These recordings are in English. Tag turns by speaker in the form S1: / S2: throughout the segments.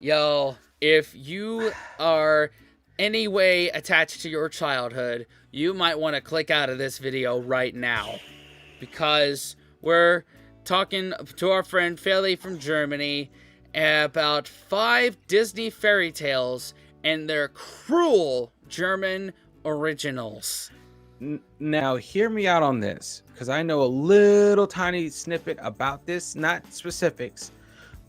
S1: Yo, if you are any way attached to your childhood, you might want to click out of this video right now because we're talking to our friend Feli from Germany about 5 Disney fairy tales and their cruel German originals.
S2: Now, hear me out on this, because I know a little tiny snippet about this, not specifics,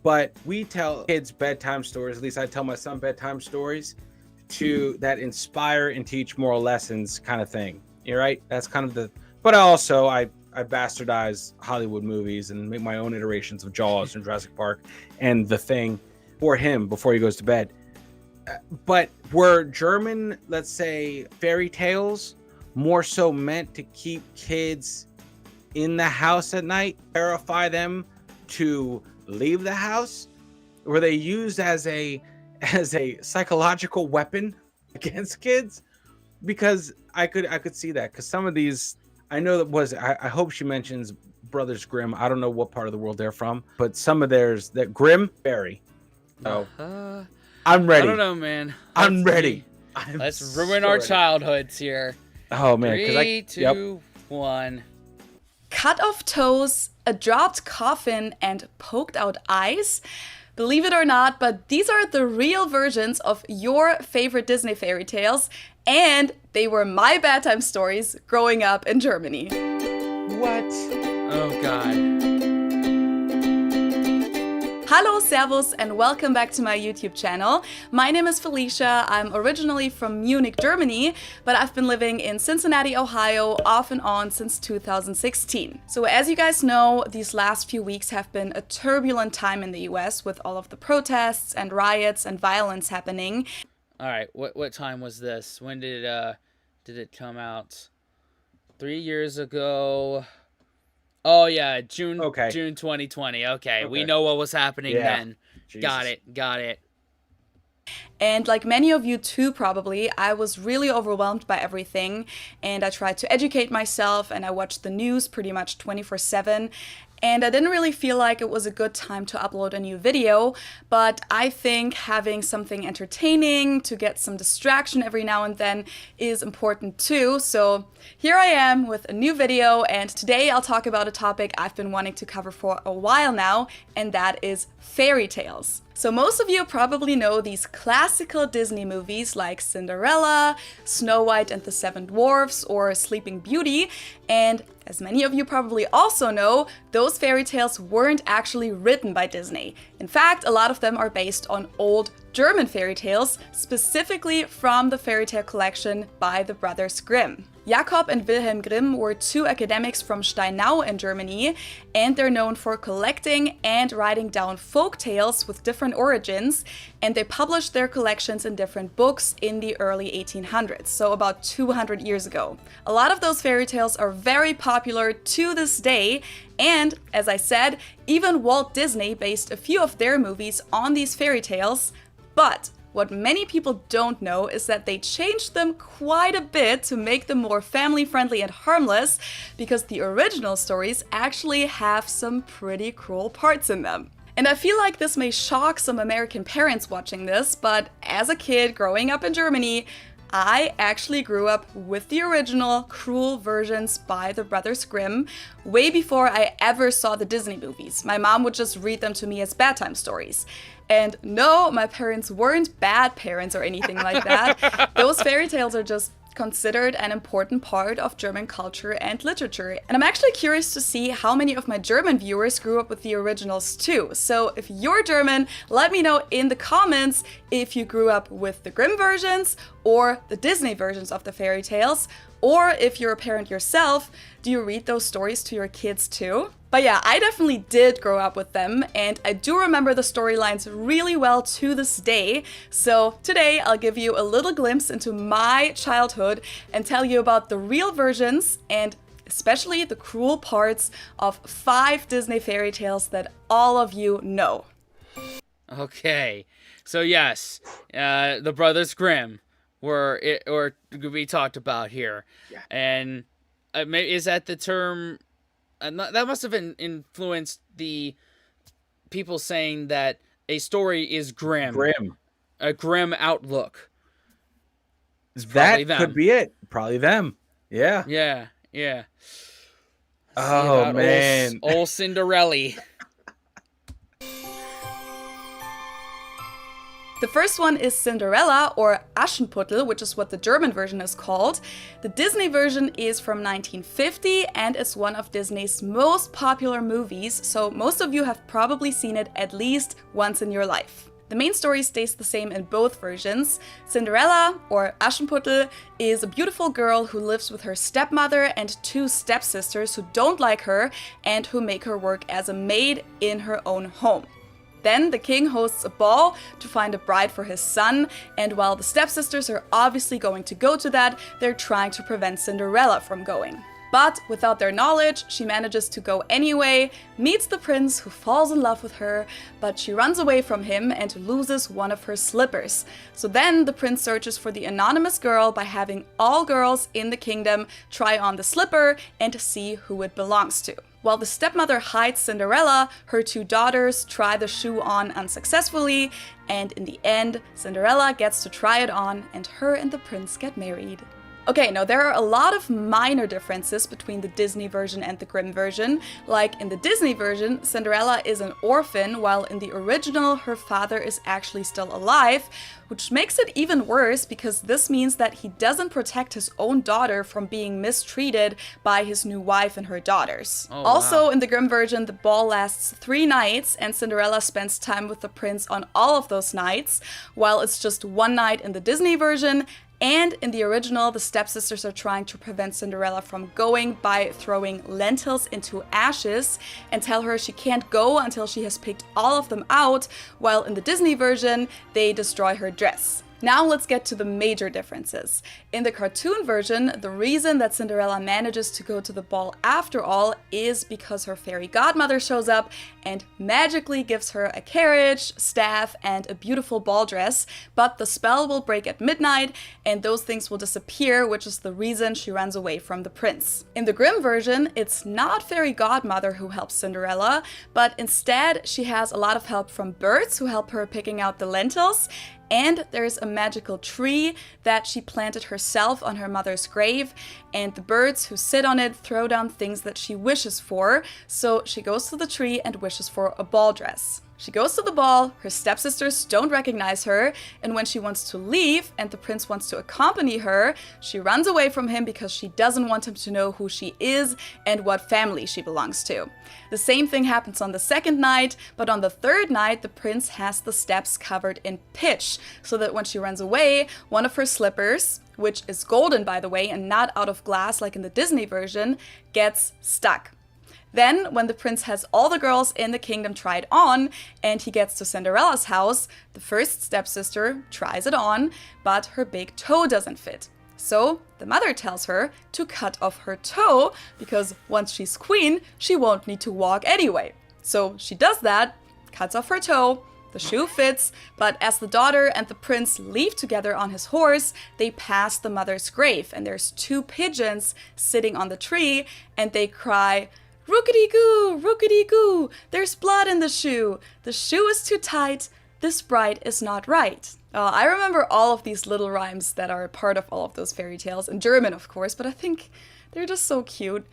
S2: but we tell kids bedtime stories. At least I tell my son bedtime stories that inspire and teach moral lessons, kind of thing. You're right. That's kind of the. But also, I bastardize Hollywood movies and make my own iterations of Jaws and Jurassic Park and The Thing for him before he goes to bed. But were German, let's say, fairy tales more so meant to keep kids in the house at night, terrify them to leave the house? Were they used as a psychological weapon against kids? Because I could see that, because some of these, I know that was I hope she mentions Brothers Grimm. I don't know what part of the world they're from, but some of theirs, that Grimm fairy. So I'm ready.
S1: I don't know, man.
S2: I'm ready.
S1: Let's ruin our childhoods here.
S2: Oh man,
S1: 3, 2, 1.
S3: Cut off toes, a dropped coffin, and poked out eyes? Believe it or not, but these are the real versions of your favorite Disney fairy tales, and they were my bedtime stories growing up in Germany.
S2: What?
S1: Oh god.
S3: Hello, servus, and welcome back to my YouTube channel. My name is Felicia. I'm originally from Munich, Germany, but I've been living in Cincinnati, Ohio, off and on since 2016. So as you guys know, these last few weeks have been a turbulent time in the US with all of the protests and riots and violence happening.
S1: All right, what time was this? When did it come out? 3 years ago. Oh yeah, June 2020. Okay, we know what was happening then.
S2: Jesus.
S1: Got it.
S3: And like many of you too, probably, I was really overwhelmed by everything, and I tried to educate myself, and I watched the news pretty much 24/7. And I didn't really feel like it was a good time to upload a new video, but I think having something entertaining to get some distraction every now and then is important too. So here I am with a new video, and today I'll talk about a topic I've been wanting to cover for a while now, and that is fairy tales. So most of you probably know these classical Disney movies like Cinderella, Snow White and the Seven Dwarfs, or Sleeping Beauty, and as many of you probably also know, those fairy tales weren't actually written by Disney. In fact, a lot of them are based on old German fairy tales, specifically from the fairy tale collection by the Brothers Grimm. Jakob and Wilhelm Grimm were two academics from Steinau in Germany, and they're known for collecting and writing down folk tales with different origins, and they published their collections in different books in the early 1800s, so about 200 years ago. A lot of those fairy tales are very popular to this day, and as I said, even Walt Disney based a few of their movies on these fairy tales, but what many people don't know is that they changed them quite a bit to make them more family-friendly and harmless, because the original stories actually have some pretty cruel parts in them. And I feel like this may shock some American parents watching this, but as a kid growing up in Germany, I actually grew up with the original cruel versions by the Brothers Grimm way before I ever saw the Disney movies. My mom would just read them to me as bedtime stories. And no, my parents weren't bad parents or anything like that. Those fairy tales are just considered an important part of German culture and literature. And I'm actually curious to see how many of my German viewers grew up with the originals too. So if you're German, let me know in the comments if you grew up with the Grimm versions or the Disney versions of the fairy tales. Or if you're a parent yourself, do you read those stories to your kids too? But yeah, I definitely did grow up with them, and I do remember the storylines really well to this day. So today I'll give you a little glimpse into my childhood and tell you about the real versions and especially the cruel parts of 5 Disney fairy tales that all of you know.
S1: Okay, so yes, the Brothers Grimm or we talked about here, and is that the term? That must have influenced the people saying that a story is grim,
S2: Grim.
S1: a grim outlook.
S2: That could be it. Probably them. Yeah.
S1: Yeah, yeah. See
S2: Oh,
S1: about
S2: man.
S1: old Cinderella.
S3: The first one is Cinderella, or Aschenputtel, which is what the German version is called. The Disney version is from 1950 and is one of Disney's most popular movies, so most of you have probably seen it at least once in your life. The main story stays the same in both versions. Cinderella, or Aschenputtel, is a beautiful girl who lives with her stepmother and two stepsisters who don't like her and who make her work as a maid in her own home. Then the king hosts a ball to find a bride for his son, and while the stepsisters are obviously going to go to that, they're trying to prevent Cinderella from going. But without their knowledge, she manages to go anyway, meets the prince who falls in love with her, but she runs away from him and loses one of her slippers. So then the prince searches for the anonymous girl by having all girls in the kingdom try on the slipper and see who it belongs to. While the stepmother hides Cinderella, her two daughters try the shoe on unsuccessfully, and in the end, Cinderella gets to try it on and her and the prince get married. Okay, now there are a lot of minor differences between the Disney version and the Grimm version. Like in the Disney version, Cinderella is an orphan, while in the original, her father is actually still alive, which makes it even worse because this means that he doesn't protect his own daughter from being mistreated by his new wife and her daughters.
S1: Oh,
S3: also,
S1: wow.
S3: in the Grimm version, the ball lasts 3 nights and Cinderella spends time with the prince on all of those nights, while it's just 1 night in the Disney version. And in the original, the stepsisters are trying to prevent Cinderella from going by throwing lentils into ashes and tell her she can't go until she has picked all of them out, while in the Disney version, they destroy her dress. Now let's get to the major differences. In the cartoon version, the reason that Cinderella manages to go to the ball after all is because her fairy godmother shows up and magically gives her a carriage, staff, and a beautiful ball dress, but the spell will break at midnight and those things will disappear, which is the reason she runs away from the prince. In the Grimm version, it's not fairy godmother who helps Cinderella, but instead she has a lot of help from birds who help her picking out the lentils. And there's a magical tree that she planted herself on her mother's grave, and the birds who sit on it throw down things that she wishes for, so she goes to the tree and wishes for a ball dress. She goes to the ball, her stepsisters don't recognize her, and when she wants to leave and the prince wants to accompany her, she runs away from him because she doesn't want him to know who she is and what family she belongs to. The same thing happens on the second night, but on the third night, the prince has the steps covered in pitch, so that when she runs away, one of her slippers, which is golden by the way and not out of glass like in the Disney version, gets stuck. Then, when the prince has all the girls in the kingdom try it on, and he gets to Cinderella's house, the first stepsister tries it on, but her big toe doesn't fit. So, the mother tells her to cut off her toe, because once she's queen, she won't need to walk anyway. So, she does that, cuts off her toe, the shoe fits, but as the daughter and the prince leave together on his horse, they pass the mother's grave, and there's 2 pigeons sitting on the tree, and they cry, "Rookity-goo, rookity-goo, there's blood in the shoe is too tight, this bride is not right." I remember all of these little rhymes that are part of all of those fairy tales, in German of course, but I think they're just so cute.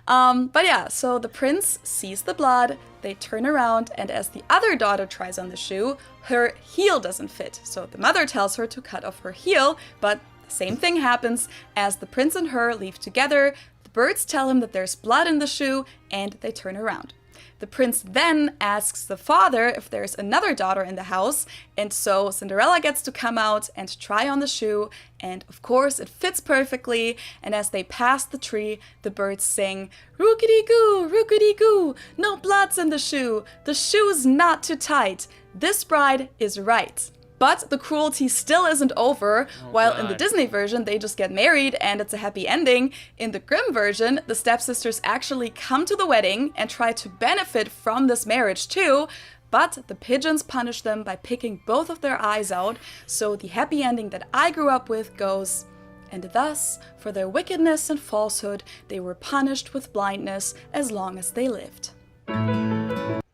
S3: But yeah, so the prince sees the blood, they turn around, and as the other daughter tries on the shoe, her heel doesn't fit. So the mother tells her to cut off her heel, but the same thing happens as the prince and her leave together. The birds tell him that there's blood in the shoe, and they turn around. The prince then asks the father if there's another daughter in the house, and so Cinderella gets to come out and try on the shoe, and of course it fits perfectly, and as they pass the tree, the birds sing, rookity-goo, no blood's in the shoe's not too tight, this bride is right." But the cruelty still isn't over. While in the Disney version, they just get married and it's a happy ending, in the Grimm version, the stepsisters actually come to the wedding and try to benefit from this marriage too, but the pigeons punish them by picking both of their eyes out, so the happy ending that I grew up with goes, "And thus, for their wickedness and falsehood, they were punished with blindness as long as they lived."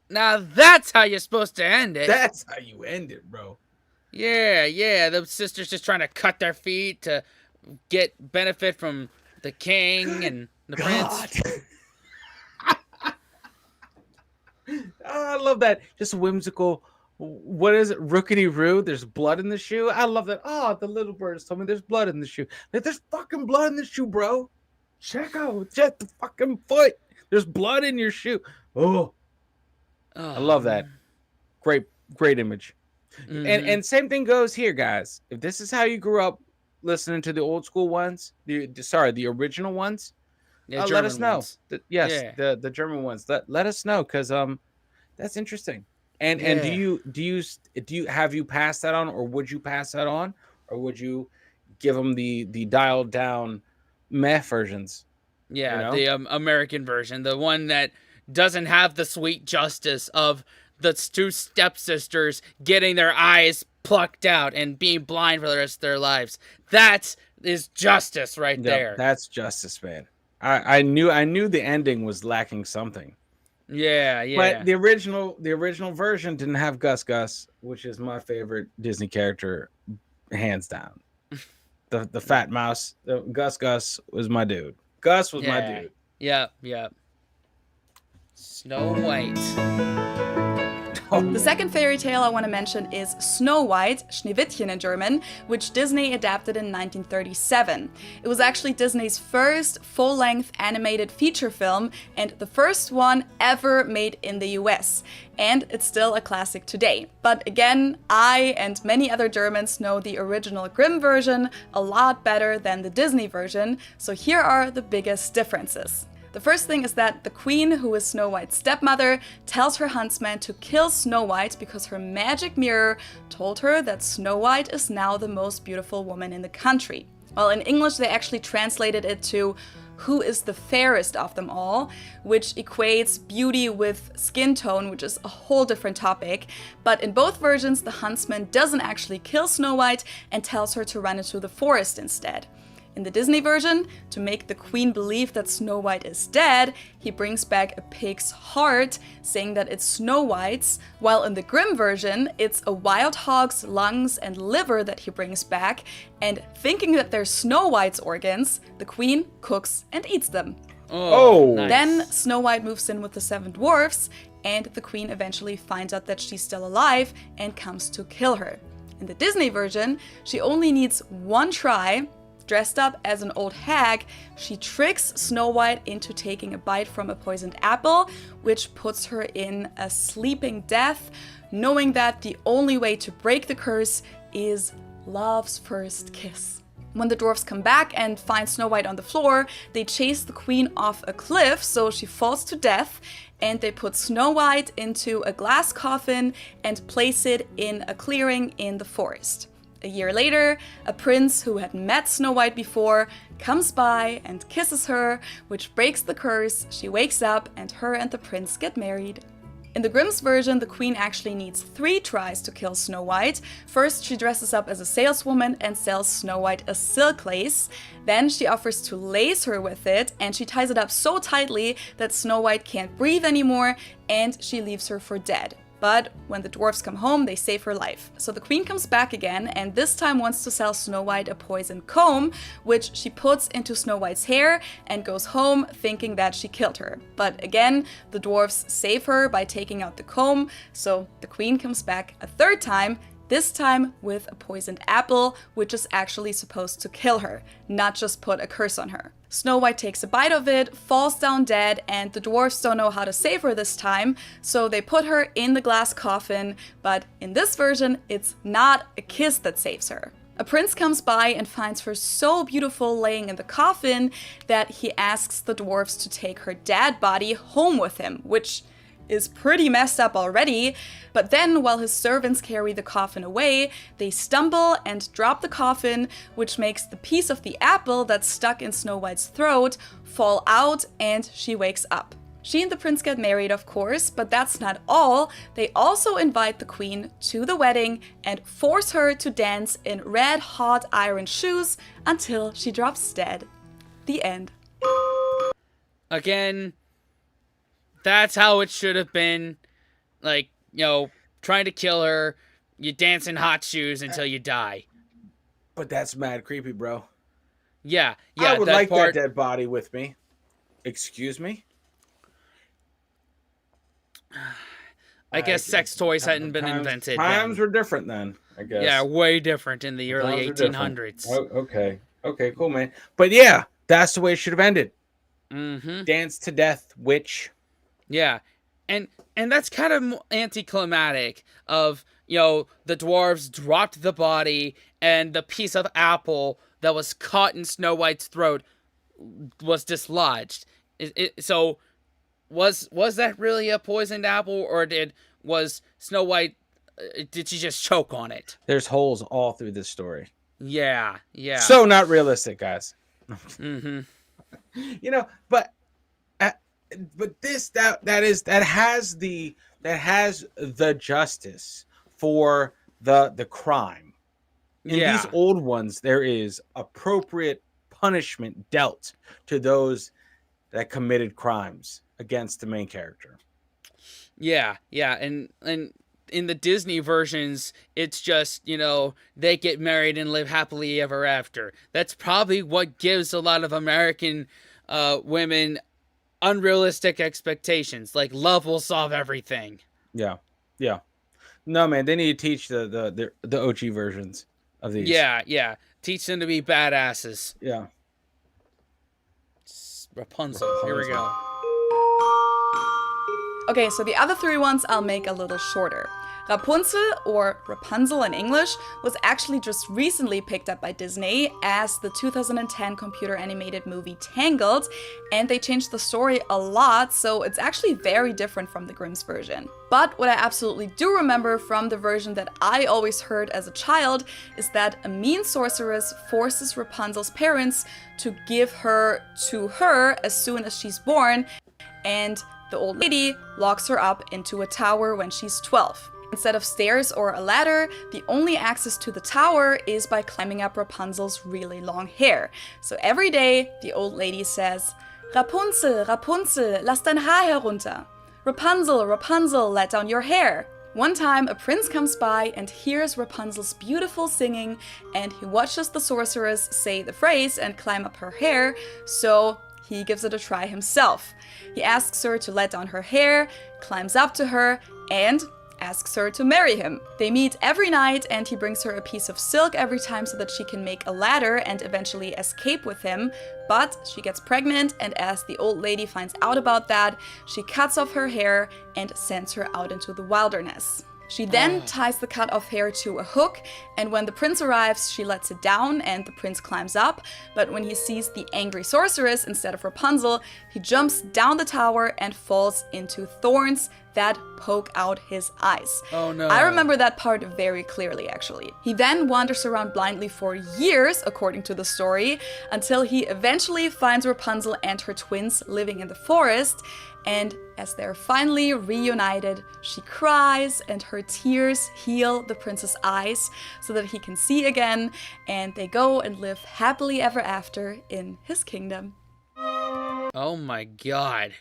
S1: Now that's how you're supposed to end it.
S2: That's how you end it, bro.
S1: Yeah. The sisters just trying to cut their feet to get benefit from the king and the
S2: God.
S1: prince.
S2: I love that. Just whimsical. What is it? Rookity Roo. There's blood in the shoe. I love that. Oh, the little birds told me there's blood in the shoe. There's fucking blood in the shoe, bro. Check the fucking foot. There's blood in your shoe. Oh, I love that. Great image. And same thing goes here, guys. If this is how you grew up listening to the old school ones, the original ones, let us know. The German ones. Let us know, because that's interesting. And do you have you passed that on, or would you pass that on, or would you give them the dialed down meh versions?
S1: Yeah, the American version, the one that doesn't have the sweet justice of the two stepsisters getting their eyes plucked out and being blind for the rest of their lives. That is justice right there.
S2: That's justice, man. I knew the ending was lacking something.
S1: Yeah.
S2: But the original version didn't have Gus, which is my favorite Disney character, hands down. The fat mouse, Gus was my dude. Gus was my dude.
S1: Yep. Snow White.
S3: The second fairy tale I want to mention is Snow White, Schneewittchen in German, which Disney adapted in 1937. It was actually Disney's first full-length animated feature film and the first one ever made in the US. And it's still a classic today. But again, I and many other Germans know the original Grimm version a lot better than the Disney version, so here are the biggest differences. The first thing is that the queen, who is Snow White's stepmother, tells her huntsman to kill Snow White because her magic mirror told her that Snow White is now the most beautiful woman in the country. Well, in English they actually translated it to who is the fairest of them all, which equates beauty with skin tone, which is a whole different topic. But in both versions, the huntsman doesn't actually kill Snow White and tells her to run into the forest instead. In the Disney version, to make the queen believe that Snow White is dead, he brings back a pig's heart, saying that it's Snow White's, while in the Grimm version, it's a wild hog's lungs and liver that he brings back, and thinking that they're Snow White's organs, the queen cooks and eats them.
S2: Oh!
S1: Nice.
S3: Then Snow White moves in with the 7 dwarfs, and the queen eventually finds out that she's still alive and comes to kill her. In the Disney version, she only needs one try. Dressed up as an old hag, she tricks Snow White into taking a bite from a poisoned apple, which puts her in a sleeping death, knowing that the only way to break the curse is love's first kiss. When the dwarfs come back and find Snow White on the floor, they chase the queen off a cliff, so she falls to death, and they put Snow White into a glass coffin and place it in a clearing in the forest. A year later, a prince who had met Snow White before comes by and kisses her, which breaks the curse. She wakes up and her and the prince get married. In the Grimm's version, the queen actually needs 3 tries to kill Snow White. First, she dresses up as a saleswoman and sells Snow White a silk lace. Then she offers to lace her with it, and she ties it up so tightly that Snow White can't breathe anymore, and she leaves her for dead. But when the dwarfs come home, they save her life. So the queen comes back again, and this time wants to sell Snow White a poisoned comb, which she puts into Snow White's hair and goes home thinking that she killed her. But again, the dwarfs save her by taking out the comb, so the queen comes back a 3rd time, this time with a poisoned apple, which is actually supposed to kill her, not just put a curse on her. Snow White takes a bite of it, falls down dead, and the dwarfs don't know how to save her this time, so they put her in the glass coffin, but in this version, it's not a kiss that saves her. A prince comes by and finds her so beautiful laying in the coffin that he asks the dwarfs to take her dead body home with him, which is pretty messed up already, but then while his servants carry the coffin away, they stumble and drop the coffin, which makes the piece of the apple that's stuck in Snow White's throat fall out, and she wakes up. She and the prince get married, of course, but that's not all. They also invite the queen to the wedding and force her to dance in red-hot iron shoes until she drops dead. The end.
S1: Again, that's how it should have been. like, trying to kill her. You dance in hot shoes until you die.
S2: But that's mad creepy, bro.
S1: Yeah,
S2: I would
S1: that
S2: like
S1: part.
S2: that dead body with me. Excuse me?
S1: I guess sex toys hadn't been invented
S2: Times
S1: then.
S2: were different then, I guess.
S1: Yeah, way different in the early
S2: Times were different.
S1: 1800s.
S2: Oh, okay. Okay, cool, man. But yeah, that's the way it should have ended.
S1: Mm-hmm.
S2: Dance to death, witch.
S1: Yeah, and that's kind of anticlimactic. Of the dwarves dropped the body, and the piece of apple that was caught in Snow White's throat was dislodged. So was that really a poisoned apple, or was Snow White? Did she just choke on it?
S2: There's holes all through this story.
S1: Yeah.
S2: So not realistic, guys.
S1: Mm-hmm.
S2: But this that has the justice for the crime. In these old ones, there is appropriate punishment dealt to those that committed crimes against the main character.
S1: Yeah, and in the Disney versions, it's just, they get married and live happily ever after. That's probably what gives a lot of American women unrealistic expectations. Like, love will solve everything.
S2: Yeah. No, man, they need to teach the OG versions of these.
S1: Yeah. Teach them to be badasses.
S2: Yeah.
S1: Rapunzel. Here we go.
S3: Okay, so the other three ones I'll make a little shorter. Rapunzel, or Rapunzel in English, was actually just recently picked up by Disney as the 2010 computer animated movie Tangled, and they changed the story a lot, so it's actually very different from the Grimm's version. But what I absolutely do remember from the version that I always heard as a child is that a mean sorceress forces Rapunzel's parents to give her to her as soon as she's born, and the old lady locks her up into a tower when she's 12. Instead of stairs or a ladder, the only access to the tower is by climbing up Rapunzel's really long hair. So every day, the old lady says, "Rapunzel, Rapunzel, lass dein Haar herunter. Rapunzel, Rapunzel, let down your hair." One time, a prince comes by and hears Rapunzel's beautiful singing, and he watches the sorceress say the phrase and climb up her hair, so he gives it a try himself. He asks her to let down her hair, climbs up to her, and asks her to marry him. They meet every night, and he brings her a piece of silk every time so that she can make a ladder and eventually escape with him. But she gets pregnant, and as the old lady finds out about that, she cuts off her hair and sends her out into the wilderness. She then ties the cut off hair to a hook, and when the prince arrives, she lets it down and the prince climbs up. But when he sees the angry sorceress instead of Rapunzel, he jumps down the tower and falls into thorns that poke out his eyes.
S1: Oh no.
S3: I remember that part very clearly, actually. He then wanders around blindly for years, according to the story, until he eventually finds Rapunzel and her twins living in the forest. And as they're finally reunited, she cries and her tears heal the prince's eyes so that he can see again, and they go and live happily ever after in his kingdom.
S1: Oh my god.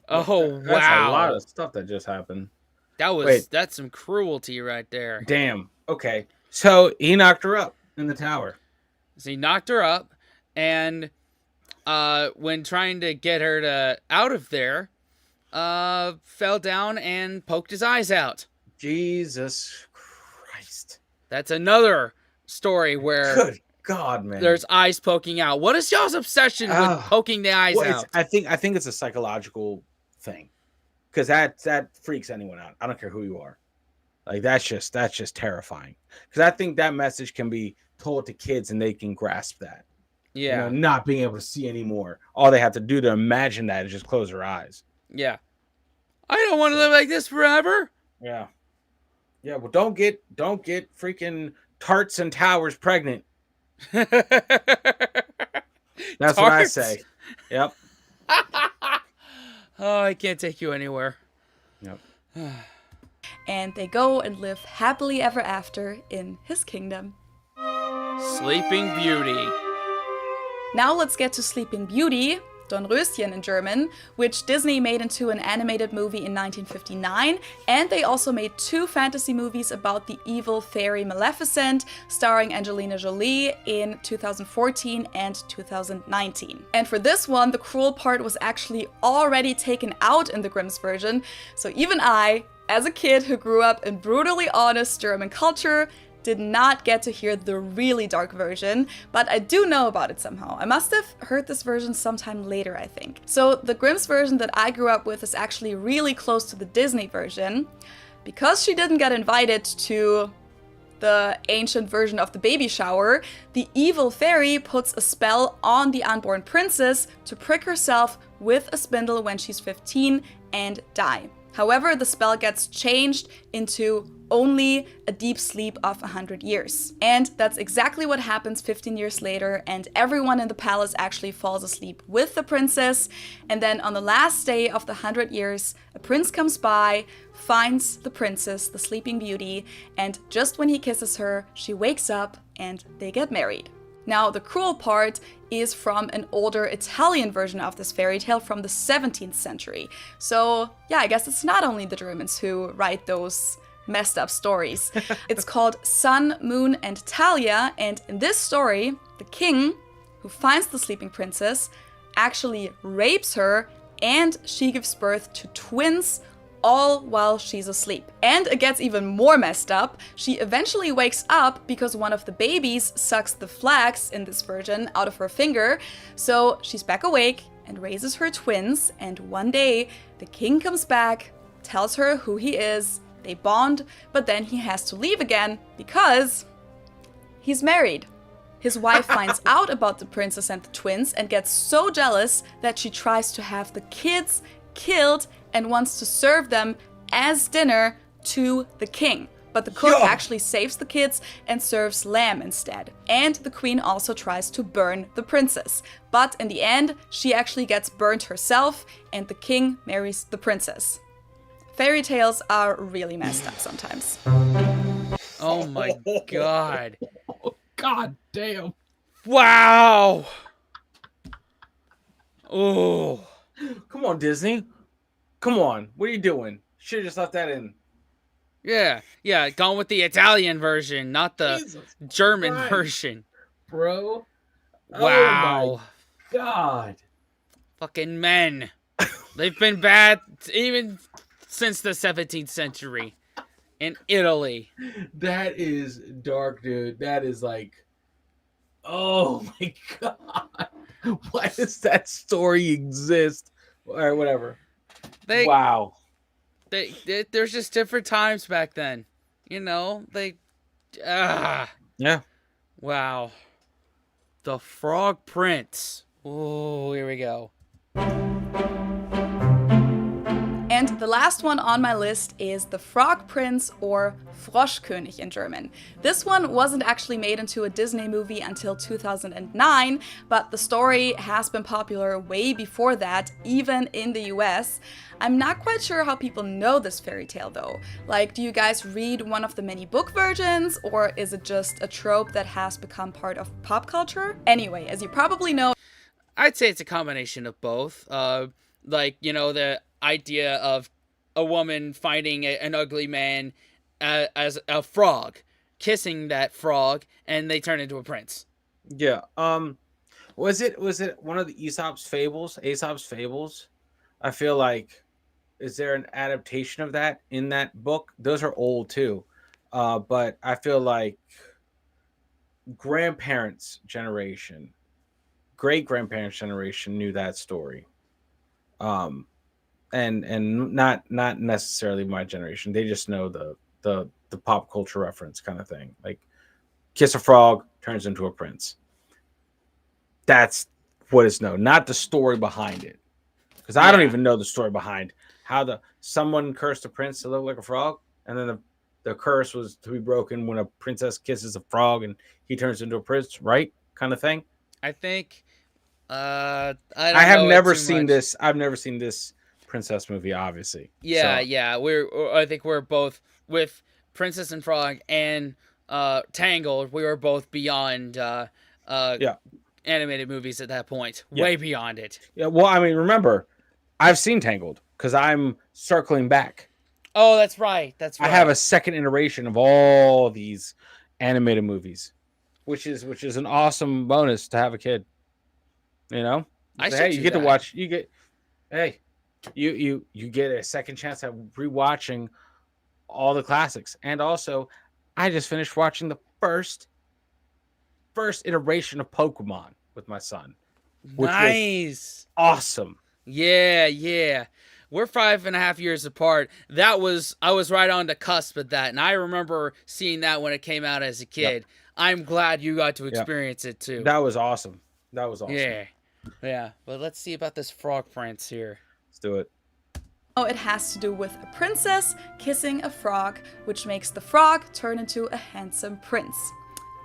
S1: Oh wow.
S2: That's a lot of stuff that just happened.
S1: That's some cruelty right there.
S2: Damn. Okay. So he knocked her up in the tower.
S1: So he knocked her up, and when trying to get her out of there, fell down and poked his eyes out.
S2: Jesus Christ.
S1: That's another story where
S2: Good God, man.
S1: There's eyes poking out. What is y'all's obsession with poking the eyes out?
S2: I think it's a psychological thing, because that freaks anyone out. I don't care who you are. Like, that's just terrifying. Because I think that message can be told to kids and they can grasp that.
S1: Yeah.
S2: Not being able to see anymore. All they have to do to imagine that is just close their eyes.
S1: Yeah. I don't want to live like this forever.
S2: Yeah. Yeah. Well, don't get freaking tarts and towers pregnant. That's what I say. Yep.
S1: Oh, I can't take you anywhere.
S2: Yep.
S3: And they go and live happily ever after in his kingdom.
S1: Sleeping Beauty.
S3: Now let's get to Sleeping Beauty. Dornröschen in German, which Disney made into an animated movie in 1959, and they also made 2 fantasy movies about the evil fairy Maleficent, starring Angelina Jolie in 2014 and 2019. And for this one, the cruel part was actually already taken out in the Grimm's version, so even I, as a kid who grew up in brutally honest German culture, did not get to hear the really dark version, but I do know about it somehow. I must have heard this version sometime later, I think. So the Grimm's version that I grew up with is actually really close to the Disney version. Because she didn't get invited to the ancient version of the baby shower, the evil fairy puts a spell on the unborn princess to prick herself with a spindle when she's 15 and die. However, the spell gets changed into only a deep sleep of 100 years. And that's exactly what happens 15 years later, and everyone in the palace actually falls asleep with the princess. And then on the last day of the 100 years, a prince comes by, finds the princess, the Sleeping Beauty, and just when he kisses her, she wakes up and they get married. Now, the cruel part is from an older Italian version of this fairy tale from the 17th century. So, yeah, I guess it's not only the Germans who write those messed up stories. It's called Sun, Moon, and Talia, and in this story, the king, who finds the sleeping princess, actually rapes her, and she gives birth to twins, all while she's asleep. And it gets even more messed up. She eventually wakes up because one of the babies sucks the flax, in this version, out of her finger. So she's back awake and raises her twins, and one day the king comes back, tells her who he is, they bond, but then he has to leave again because he's married. His wife finds out about the princess and the twins and gets so jealous that she tries to have the kids killed and wants to serve them as dinner to the king. But the cook actually saves the kids and serves lamb instead. And the queen also tries to burn the princess. But in the end, she actually gets burnt herself and the king marries the princess. Fairy tales are really messed up sometimes.
S1: Oh my god.
S2: God damn.
S1: Wow. Oh.
S2: Come on, Disney. Come on. What are you doing? Should have just left that in.
S1: Yeah, gone with the Italian version, not the
S2: Jesus
S1: German
S2: Christ,
S1: version.
S2: Bro.
S1: Wow.
S2: Oh my God.
S1: Fucking men. They've been bad even since the 17th century in Italy.
S2: That is dark, dude. That is like, oh my God. Why does that story exist? All right, whatever. Wow.
S1: There's just different times back then. You know,
S2: Yeah.
S1: Wow. The Frog Prince. Oh, here we go.
S3: And the last one on my list is The Frog Prince, or Froschkönig in German. This one wasn't actually made into a Disney movie until 2009, but the story has been popular way before that, even in the US. I'm not quite sure how people know this fairy tale though. Like, do you guys read one of the many book versions, or is it just a trope that has become part of pop culture? Anyway, as you probably know,
S1: I'd say it's a combination of both. Like, you know, the idea of a woman finding an ugly man as a frog, kissing that frog, and they turn into a prince.
S2: Yeah. Was it one of the Aesop's Fables? I feel like, is there an adaptation of that in that book? Those are old too. But I feel like grandparents' generation, great grandparents' generation knew that story. And not necessarily my generation. They just know the pop culture reference kind of thing. Like, kiss a frog, turns into a prince. That's what is known, not the story behind it. Because I don't even know the story behind how someone cursed a prince to look like a frog, and then the curse was to be broken when a princess kisses a frog and he turns into a prince, right? Kind of thing.
S1: I think. I
S2: have never seen this. I've never seen this princess movie, obviously.
S1: Yeah,
S2: so.
S1: yeah. I think we're both with Princess and Frog and Tangled. We were both beyond animated movies at that point.
S2: Yeah.
S1: Way beyond it.
S2: Yeah, well, I mean, remember, I've seen Tangled because I'm circling back.
S1: Oh, that's right. That's right.
S2: I have a second iteration of all these animated movies, which is an awesome bonus to have a kid. You know,
S1: I
S2: so,
S1: should
S2: hey, you
S1: do
S2: get to
S1: that.
S2: watch. You get, hey, you get a second chance at rewatching all the classics, and also, I just finished watching the first iteration of Pokemon with my son, which was
S1: Nice.
S2: awesome.
S1: Yeah, yeah. We're 5.5 years apart. I was right on the cusp of that, and I remember seeing that when it came out as a kid. I'm glad you got to experience it too.
S2: That was awesome. That was awesome.
S1: Yeah, yeah. But let's see about this frog prince here.
S2: Let's do it.
S3: Oh, it has to do with a princess kissing a frog, which makes the frog turn into a handsome prince.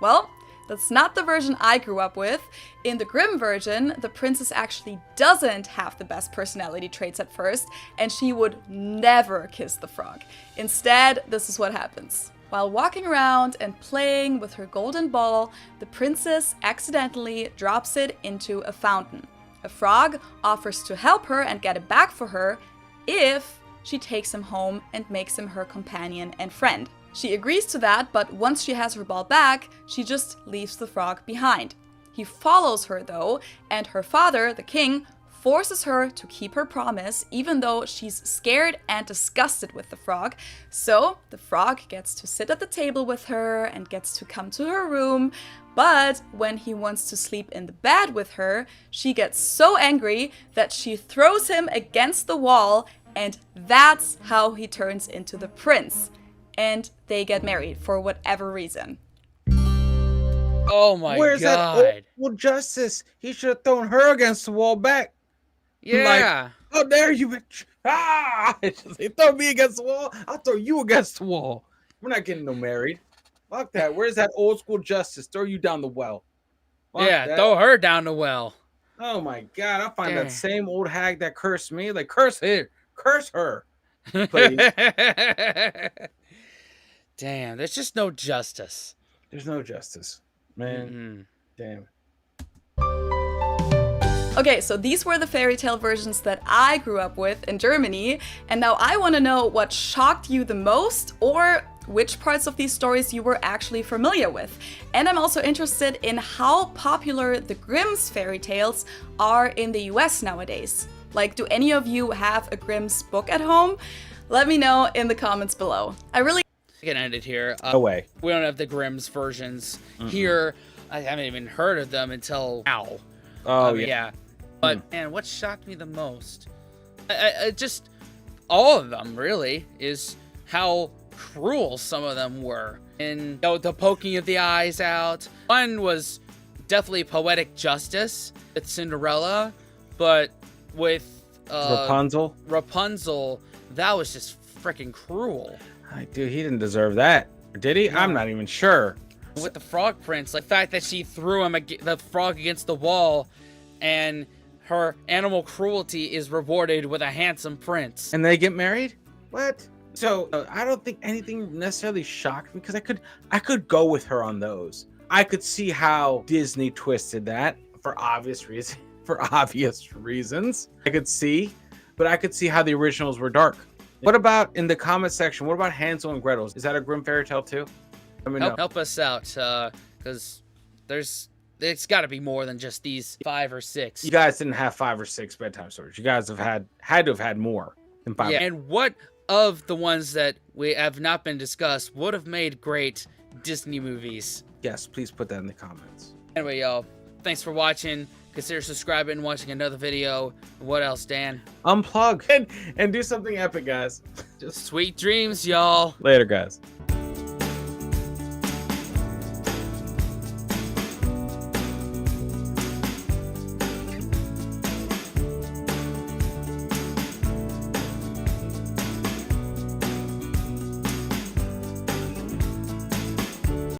S3: Well, that's not the version I grew up with. In the Grimm version, the princess actually doesn't have the best personality traits at first, and she would never kiss the frog. Instead, this is what happens. While walking around and playing with her golden ball, the princess accidentally drops it into a fountain. A frog offers to help her and get it back for her if she takes him home and makes him her companion and friend. She agrees to that, but once she has her ball back, she just leaves the frog behind. He follows her though, and her father, the king, forces her to keep her promise, even though she's scared and disgusted with the frog. So the frog gets to sit at the table with her and gets to come to her room. But when he wants to sleep in the bed with her, she gets so angry that she throws him against the wall, and that's how he turns into the prince. And they get married for whatever reason.
S1: Oh my
S2: Where's
S1: god.
S2: that old justice? He should have thrown her against the wall back.
S1: Yeah.
S2: How dare you, bitch? Ah! They throw me against the wall. I'll throw you against the wall. We're not getting no married. Fuck that. Where's that old school justice? Throw you down the well. Fuck
S1: Yeah,
S2: that.
S1: throw her down the well.
S2: Oh my god. I'll find
S1: Yeah.
S2: that same old hag that cursed me. Like, curse her. Curse her. Please.
S1: Damn, there's just no justice.
S2: There's no justice. Man. Damn.
S3: Okay, so these were the fairy tale versions that I grew up with in Germany, and now I want to know what shocked you the most, or which parts of these stories you were actually familiar with. And I'm also interested in how popular the Grimm's fairy tales are in the US nowadays. Like, do any of you have a Grimm's book at home? Let me know in the comments below. I really
S1: We can end it here.
S2: No way.
S1: We don't have the Grimm's versions here. I haven't even heard of them until now.
S2: Oh,
S1: yeah. But man, what shocked me the most, I just all of them really, is how cruel some of them were. And the poking of the eyes out. One was definitely poetic justice with Cinderella, but with Rapunzel, that was just freaking cruel.
S2: Dude, he didn't deserve that. Did he?
S1: No.
S2: I'm not even sure.
S1: With the frog prince, like the fact that she threw him the frog against the wall, and her animal cruelty is rewarded with a handsome prince.
S2: And they get married? What? So I don't think anything necessarily shocked me because I could go with her on those. I could see how Disney twisted that for obvious reasons. I could see, but I could see how the originals were dark. What about in the comment section? What about Hansel and Gretel? Is that a Grimm fairy tale too? Let me know.
S1: Help us out, because it's got to be more than just these 5 or 6.
S2: You guys didn't have 5 or 6 bedtime stories. You guys had to have had more than 5.
S1: Yeah, and what of the ones that we have not been discussed would have made great Disney movies?
S2: Yes, please put that in the comments.
S1: Anyway, y'all, thanks for watching. Consider subscribing and watching another video. What else, Dan?
S2: Unplug and do something epic, guys.
S1: Just sweet dreams, y'all.
S2: Later, guys.